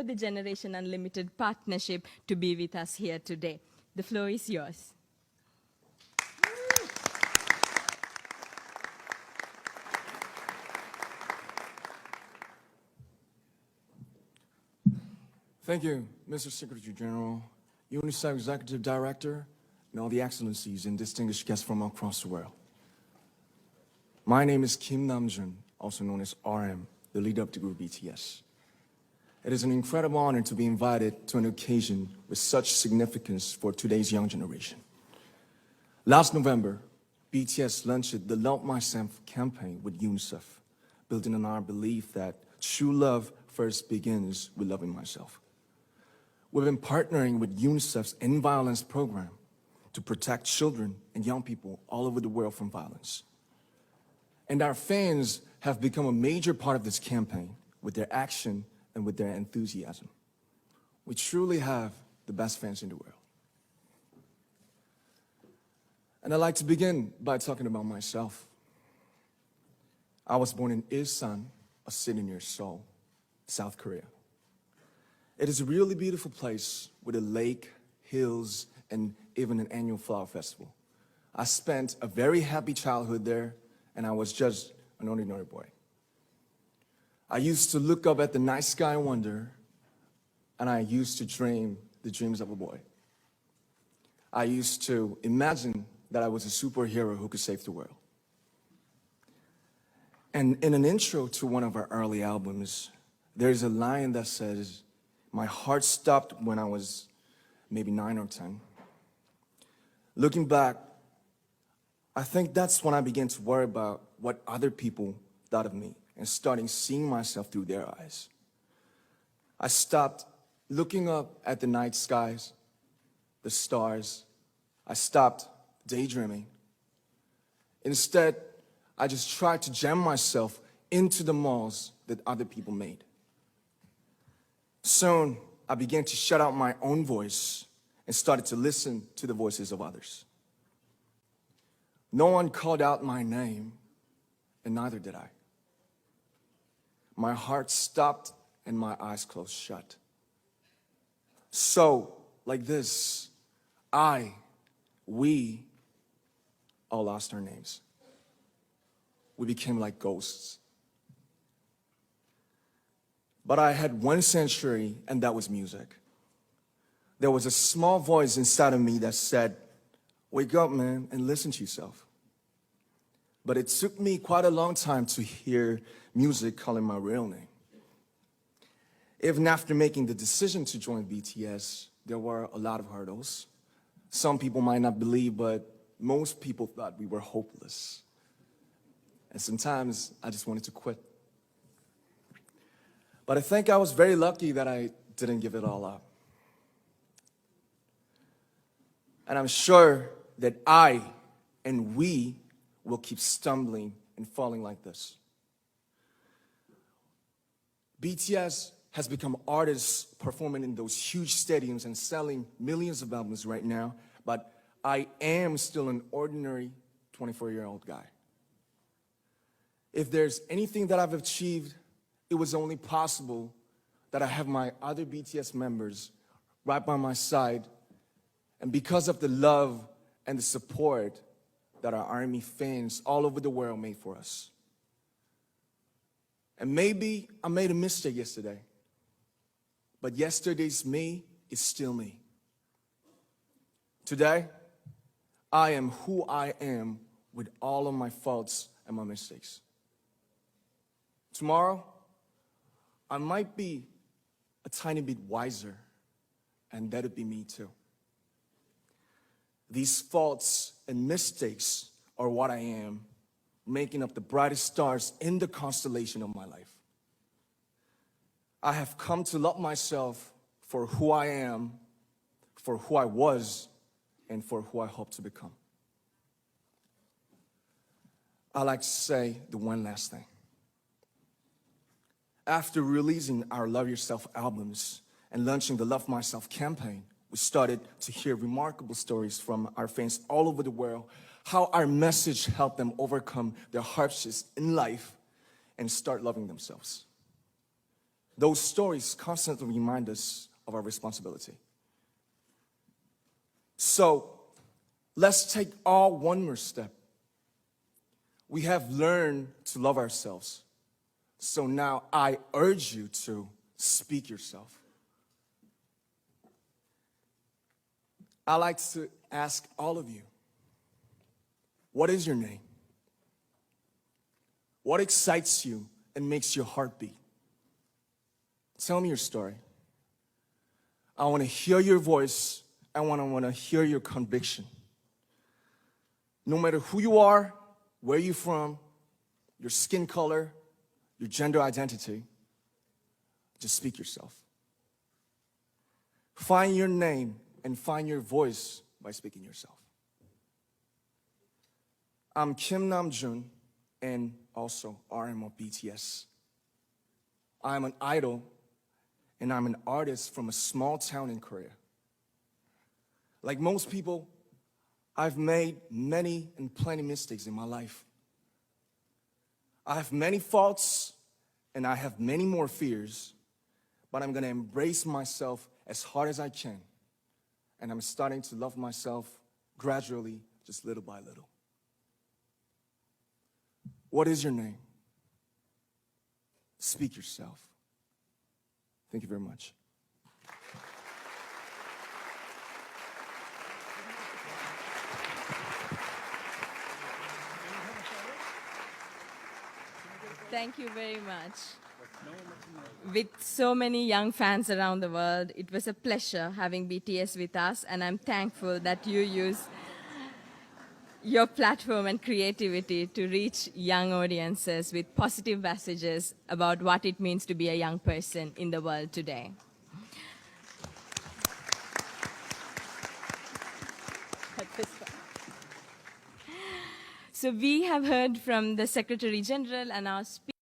The Generation Unlimited partnership to be with us here today. The floor is yours. Thank you, Mr. Secretary General, UNICEF Executive Director, and all the excellencies and distinguished guests from across the world. My name is Nnamjoon, also known as RM, the leader of the group BTS. It is an incredible honor to be invited to an occasion with such significance for today's young generation. Last November, BTS launched the Love Myself campaign with UNICEF, building on our belief that true love first begins with loving myself. We've been partnering with UNICEF's End Violence program to protect children and young people all over the world from violence. And our fans have become a major part of this campaign with their action and with their enthusiasm. We truly have the best fans in the world. And I'd like to begin by talking about myself. I was born in Ilsan, a city near Seoul, South Korea. It is a really beautiful place with a lake, hills, and even an annual flower festival. I spent a very happy childhood there, and I was just an ordinary boy. I used to look up at the night sky and wonder, and I used to dream the dreams of a boy. I used to imagine that I was a superhero who could save the world. And in an intro to one of our early albums, there's a line that says, "My heart stopped when I was maybe 9 or 10. Looking back, I think that's when I began to worry about what other people thought of me and starting seeing myself through their eyes. I stopped looking up at the night skies, the stars. I stopped daydreaming. Instead, I just tried to jam myself into the malls that other people made. Soon, I began to shut out my own voice and started to listen to the voices of others. No one called out my name, and neither did I. My heart stopped and my eyes closed shut. So, like this, we all lost our names. We became like ghosts. But I had one sanctuary, and that was music. There was a small voice inside of me that said, "Wake up, man, and listen to yourself." But it took me quite a long time to hear music calling my real name. Even after making the decision to join BTS, there were a lot of hurdles. Some people might not believe, but most people thought we were hopeless. And sometimes I just wanted to quit. But I think I was very lucky that I didn't give it all up. And I'm sure that I and we will keep stumbling and falling like this. BTS has become artists performing in those huge stadiums and selling millions of albums right now, but I am still an ordinary 24-year-old guy. If there's anything that I've achieved, it was only possible that I have my other BTS members right by my side, and because of the love and the support that our ARMY fans all over the world made for us. And maybe I made a mistake yesterday, but yesterday's me is still me. Today, I am who I am with all of my faults and my mistakes. Tomorrow, I might be a tiny bit wiser, and that'd be me too. These faults and mistakes are what I am, making up the brightest stars in the constellation of my life. I have come to love myself for who I am, for who I was, and for who I hope to become. I like to say the one last thing. After releasing our Love Yourself albums and launching the Love Myself campaign, we started to hear remarkable stories from our fans all over the world, how our message helped them overcome their hardships in life and start loving themselves. Those stories constantly remind us of our responsibility. So let's take all one more step. We have learned to love ourselves. So now I urge you to speak yourself. I'd like to ask all of you, what is your name? What excites you and makes your heart beat? Tell me your story. I want to hear your voice. I want to hear your conviction. No matter who you are, where you're from, your skin color, your gender identity, just speak yourself. Find your name and find your voice by speaking yourself. I'm Kim Namjoon and also RM of BTS. I'm an idol and I'm an artist from a small town in Korea. Like most people, I've made many and plenty mistakes in my life. I have many faults and I have many more fears, but I'm gonna embrace myself as hard as I can. And I'm starting to love myself gradually, just little by little. What is your name? Speak yourself. Thank you very much. Thank you very much. With so many young fans around the world, it was a pleasure having BTS with us, and I'm thankful that you use your platform and creativity to reach young audiences with positive messages about what it means to be a young person in the world today. So we have heard from the Secretary General and our speaker.